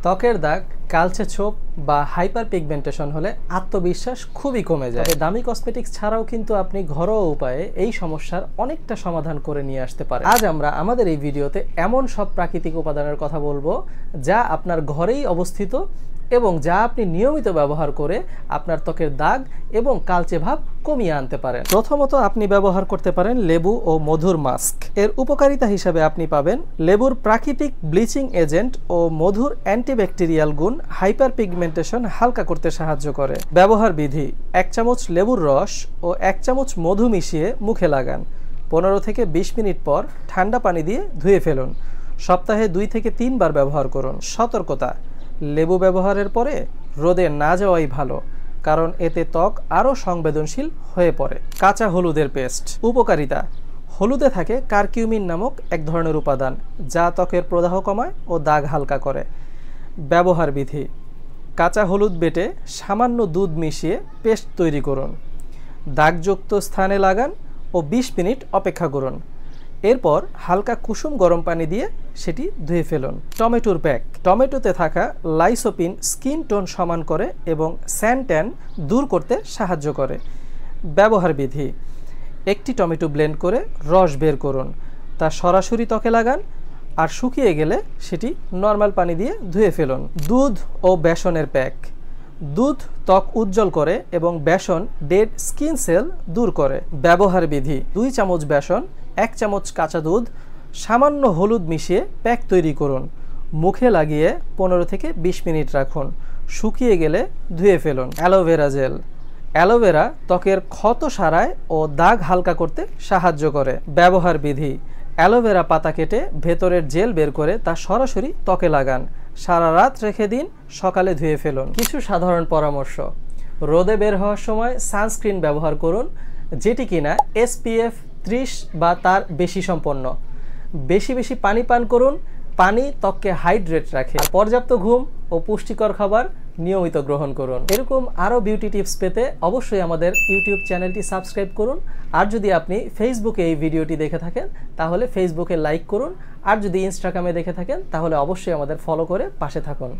ত্বকের দাগ, কালচে ছোপ বা হাইপার পিগমেন্টেশন হলে আত্মবিশ্বাস খুবই কমে যায়। তবে দামি কসমেটিক্স ছাড়াও কিন্তু আপনি ঘরোয়া উপায়ে এই সমস্যার অনেকটা সমাধান করে নিয়ে আসতে পারেন। আজ আমরা আমাদের এই ভিডিওতে এমন সব প্রাকৃতিক উপাদানের কথা বলবো যা আপনার ঘরেই অবস্থিত এবং যা আপনি নিয়মিত ব্যবহার করে আপনার ত্বকের দাগ এবং কালচে ভাব কমিয়ে আনতে পারেন। প্রথমত আপনি ব্যবহার করতে পারেন লেবু ও মধুর মাস্ক। এর উপকারিতা হিসাবে আপনি পাবেন লেবুর প্রাকৃতিক ব্লিচিং এজেন্ট ও মধুর অ্যান্টিব্যাকটেরিয়াল গুণ হাইপার পিগমেন্টেশন হালকা করতে সাহায্য করে। ব্যবহার বিধি: 1 চামচ লেবুর রস ও 1 চামচ মধু মিশিয়ে মুখে লাগান। 15 থেকে 20 মিনিট পর ঠান্ডা পানি দিয়ে ধুয়ে ফেলুন। সপ্তাহে 2 থেকে 3 বার ব্যবহার করুন। সতর্কতা: লেবু ব্যবহারের পরে রোদে না যাওয়াই ভালো, কারণ এতে ত্বক আরও সংবেদনশীল হয়ে পড়ে। কাঁচা হলুদের পেস্ট। উপকারিতা: হলুদে থাকে কারকিউমিন নামক এক ধরনের উপাদান যা ত্বকের প্রদাহ কমায় ও দাগ হালকা করে। ব্যবহার বিধি: কাঁচা হলুদ বেটে সামান্য দুধ মিশিয়ে পেস্ট তৈরি করুন। দাগযুক্ত স্থানে লাগান ও 20 মিনিট অপেক্ষা করুন। এরপর হালকা কুসুম গরম পানি দিয়ে সেটি ধুয়ে ফেলুন। টমেটোর প্যাক। টমেটোতে থাকা লাইসোপিন স্কিন টোন সমান করে এবং স্যান ট্যান দূর করতে সাহায্য করে। ব্যবহার বিধি: একটি টমেটো ব্লেন্ড করে রস বের করুন, তা সরাসরি ত্বকে লাগান আর শুকিয়ে গেলে সেটি নর্মাল পানি দিয়ে ধুয়ে ফেলুন। দুধ ও বেসনের প্যাক। দুধ ত্বক উজ্জ্বল করে এবং বেসন ডেড স্কিন সেল দূর করে। ব্যবহার বিধি: 2 চামচ বেসন, 1 চামচ কাঁচা দুধ, সামান্য হলুদ মিশিয়ে প্যাক তৈরি করুন। মুখে লাগিয়ে 15 থেকে 20 মিনিট রাখুন। শুকিয়ে গেলে ধুয়ে ফেলুন। Aloe vera gel. অ্যালোভেরা ত্বকের ক্ষত সারায় ও দাগ হালকা করতে সাহায্য করে। ব্যবহার বিধি: অ্যালোভেরা পাতা কেটে ভেতরের জেল বের করে তা সরাসরি ত্বকে লাগান। সারা রাত রেখে দিন, সকালে ধুয়ে ফেলুন। কিছু সাধারণ পরামর্শ: রোদে বের হওয়ার সময় সানস্ক্রিন ব্যবহার করুন, যেটি কিনা SPF 30 বা তার বেশি সম্পন্ন। বেশি বেশি পানি পান করুন, পানি ত্বককে হাইড্রেট রাখে। পর্যাপ্ত ঘুম ও পুষ্টিকর খাবার নিয়মিত গ্রহণ করুন। এরকম আরও বিউটি টিপস পেতে অবশ্যই আমাদের ইউটিউব চ্যানেলটি সাবস্ক্রাইব করুন। আর যদি আপনি ফেসবুকে এই ভিডিওটি দেখে থাকেন তাহলে ফেসবুকে লাইক করুন। আর যদি ইনস্টাগ্রামে দেখে থাকেন তাহলে অবশ্যই আমাদের ফলো করে পাশে থাকুন।